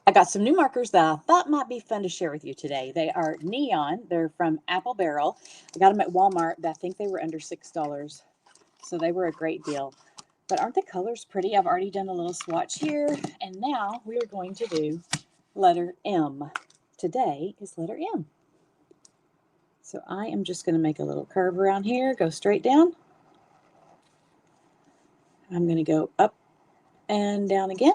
I got some new markers that I thought might be fun to share with you today. They are neon. They're from Apple Barrel. I got them at Walmart, but I think they were under $6. So they were a great deal. But aren't the colors pretty? I've already done a little swatch here. And now we are going to do letter M. Today is letter M. So I am just going to make a little curve around here, go straight down. I'm going to go up and down again.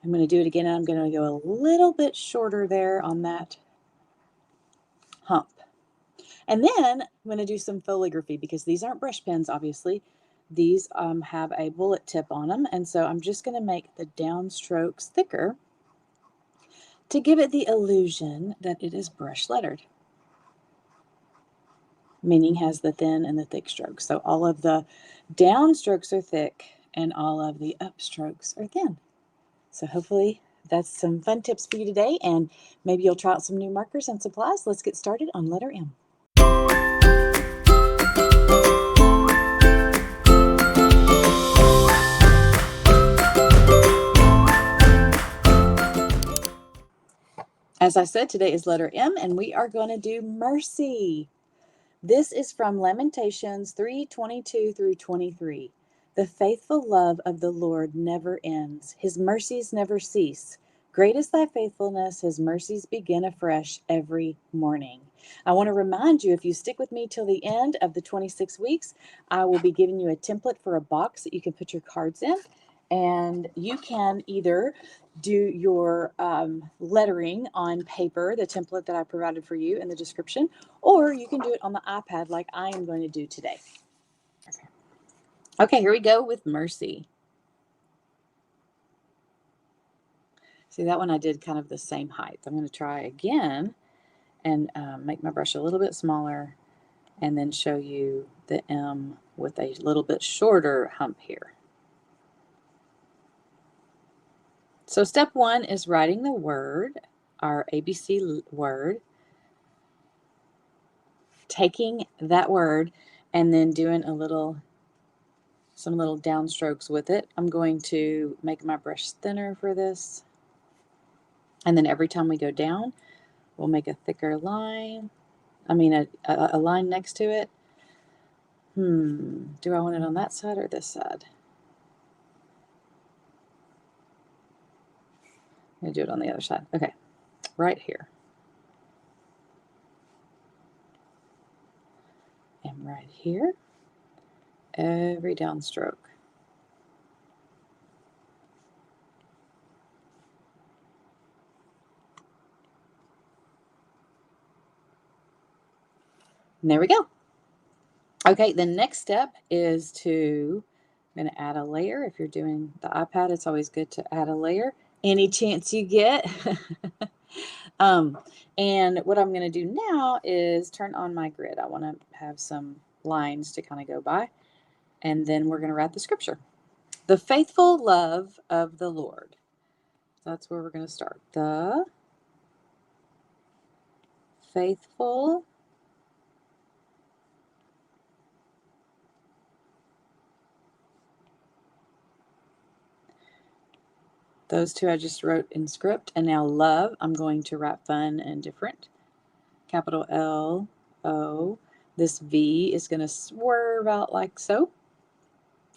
I'm going to do it again, and I'm going to go a little bit shorter there on that hump. And then I'm going to do some filigraphy because these aren't brush pens, obviously. These have a bullet tip on them, and so I'm just going to make the downstrokes thicker to give it the illusion that it is brush lettered, meaning has the thin and the thick strokes. So all of the downstrokes are thick and all of the upstrokes are thin. So hopefully that's some fun tips for you today, and maybe you'll try out some new markers and supplies. Let's get started on letter M. As I said, today is letter M, and we are going to do mercy. This is from Lamentations 3:22 through 23. The faithful love of the Lord never ends. His mercies never cease. Great is thy faithfulness. His mercies begin afresh every morning. I want to remind you, if you stick with me till the end of the 26 weeks, I will be giving you a template for a box that you can put your cards in. And you can either do your lettering on paper, the template that I provided for you in the description, or you can do it on the iPad like I am going to do today. Okay, here we go with mercy. See, that one I did kind of the same height. I'm going to try again and make my brush a little bit smaller and then show you the M with a little bit shorter hump here. So step one is writing the word, our ABC word, taking that word and then doing some little downstrokes with it. I'm going to make my brush thinner for this. And then every time we go down, we'll make a thicker line. I mean, a line next to it. Do I want it on that side or this side? I'm going to do it on the other side. Okay, right here. And right here. Every downstroke. And there we go. Okay, the next step is I'm going to add a layer. If you're doing the iPad, it's always good to add a layer any chance you get. And what I'm going to do now is turn on my grid. I want to have some lines to kind of go by. And then we're going to write the scripture. The faithful love of the Lord. That's where we're going to start. The faithful those two I just wrote in script. And now love, I'm going to write fun and different. Capital L, O. This V is going to swerve out like so.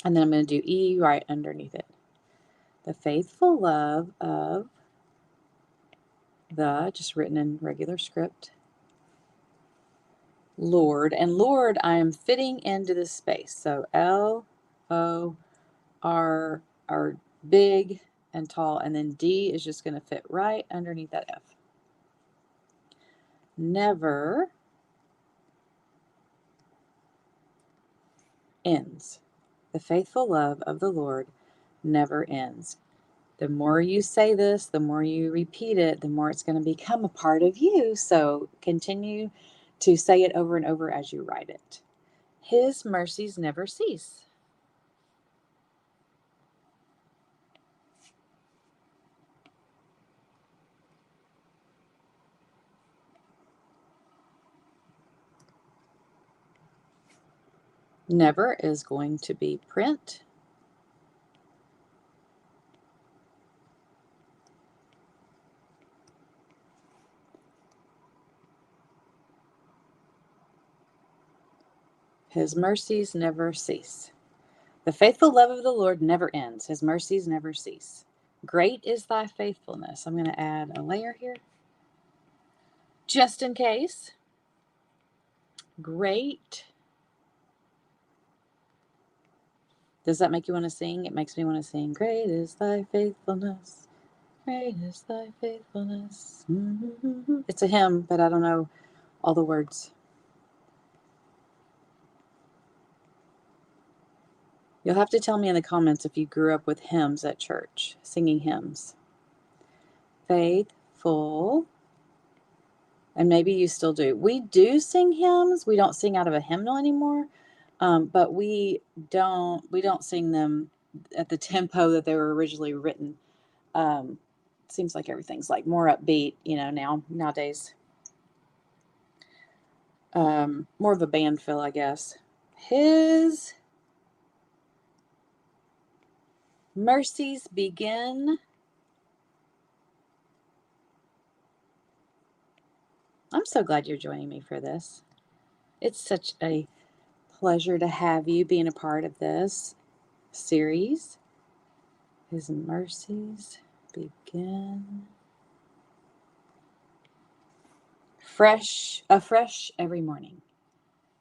And then I'm going to do E right underneath it. The faithful love of the, just written in regular script, Lord. And Lord, I am fitting into this space. So L, O, R are big and tall. And then D is just going to fit right underneath that F. Never ends. The faithful love of the Lord never ends. The more you say this, the more you repeat it, the more it's going to become a part of you. So continue to say it over and over as you write it. His mercies never cease. Never is going to be print. His mercies never cease. The faithful love of the Lord never ends. His mercies never cease. Great is thy faithfulness. I'm going to add a layer here just in case. Great. Does that make you want to sing? It makes me want to sing. Great is thy faithfulness. Great is thy faithfulness. Mm-hmm. It's a hymn, but I don't know all the words. You'll have to tell me in the comments if you grew up with hymns at church, singing hymns. Faithful. And maybe you still do. We do sing hymns. We don't sing out of a hymnal anymore, but we don't sing them at the tempo that they were originally written. Seems like everything's like more upbeat, nowadays. More of a band feel, I guess. His mercies begin. I'm so glad you're joining me for this. It's such a pleasure to have you being a part of this series. His mercies begin afresh every morning.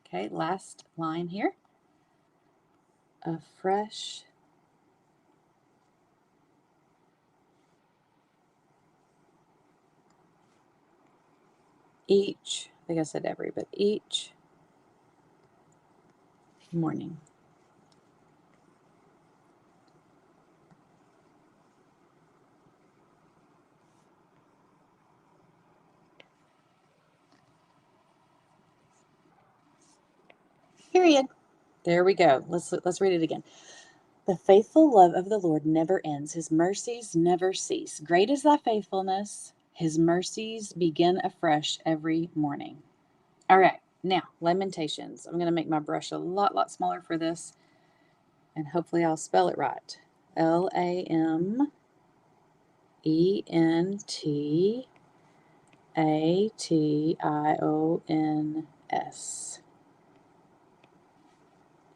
Okay, last line here. Afresh. Each, I think I said every, but each morning. Period. There we go. Let's read it again. The faithful love of the Lord never ends. His mercies never cease. Great is thy faithfulness. His mercies begin afresh every morning. All right, now Lamentations. I'm going to make my brush a lot smaller for this, and hopefully I'll spell it right. Lamentation.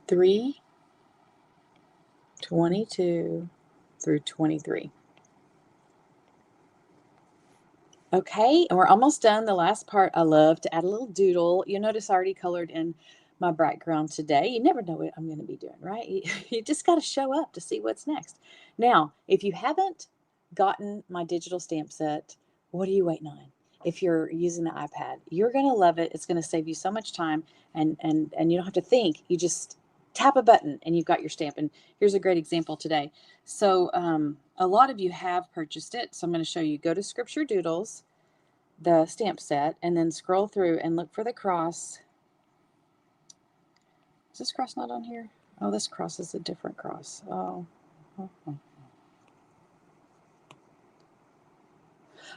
3:22 through 23. Okay, and we're almost done. The last part, I love to add a little doodle. You'll notice I already colored in my background today. You never know what I'm going to be doing, right? You just got to show up to see what's next. Now, if you haven't gotten my digital stamp set, what are you waiting on? If you're using the iPad, you're going to love it. It's going to save you so much time, and you don't have to think. You just tap a button and you've got your stamp. And here's a great example today. So a lot of you have purchased it. So I'm going to show you. Go to Scripture Doodles, the stamp set, and then scroll through and look for the cross. Is this cross not on here? Oh, this cross is a different cross. Oh.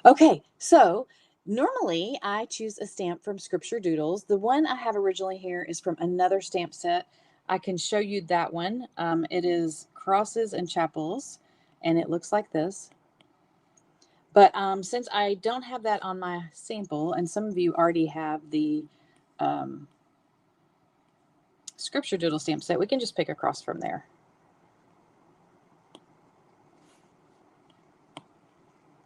Okay, so normally I choose a stamp from Scripture Doodles. The one I have originally here is from another stamp set. I can show you that one. It is Crosses and Chapels, and it looks like this. But since I don't have that on my sample, and some of you already have the Scripture Doodle stamp set, we can just pick a cross from there.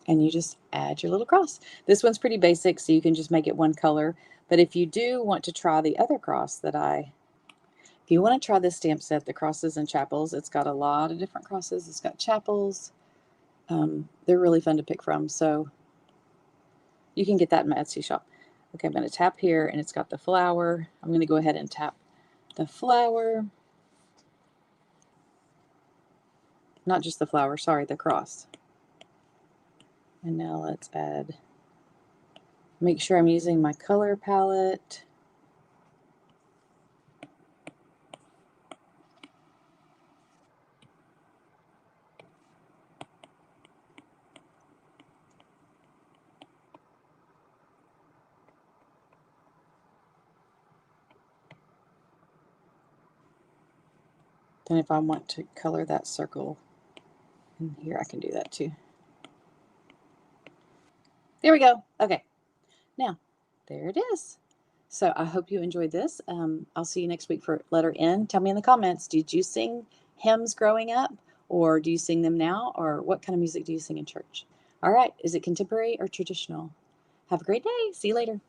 And you just add your little cross. This one's pretty basic, so you can just make it one color. But if you do want to try the other cross if you want to try this stamp set, the Crosses and Chapels, it's got a lot of different crosses. It's got chapels. They're really fun to pick from, so you can get that in my Etsy shop. Okay, I'm going to tap here, and it's got the flower. I'm going to go ahead and tap the flower. Not just the flower, sorry, the cross. And now let's make sure I'm using my color palette. Then if I want to color that circle in here, I can do that too. There we go. Okay. Now, there it is. So I hope you enjoyed this. I'll see you next week for letter N. Tell me in the comments, did you sing hymns growing up, or do you sing them now, or what kind of music do you sing in church? All right, is it contemporary or traditional? Have a great day. See you later.